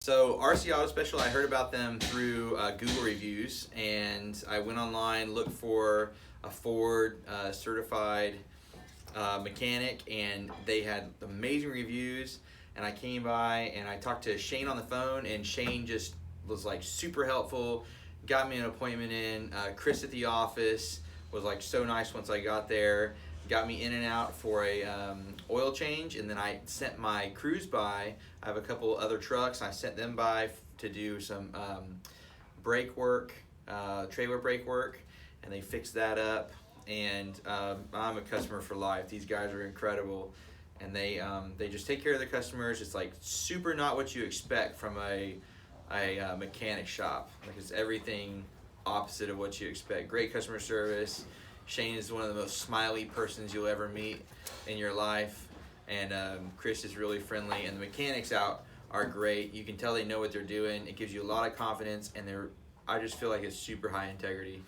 So RC Auto Special, I heard about them through Google reviews, and I went online, looked for a Ford certified mechanic, and they had amazing reviews. And I came by and I talked to Shane on the phone, and Shane just was like super helpful, got me an appointment in. Chris at the office was like so nice once I got there, got me in and out for a oil change, and then I sent my crews by. I have a couple other trucks. I sent them by to do some brake work, trailer brake work, and they fixed that up. And I'm a customer for life. These guys are incredible, and they just take care of their customers. It's like super not what you expect from a mechanic shop. Like, it's everything opposite of what you expect. Great customer service. Shane is one of the most smiley persons you'll ever meet in your life, and Chris is really friendly, and the mechanics out are great. You can tell they know what they're doing. It gives you a lot of confidence, and I just feel like it's super high integrity.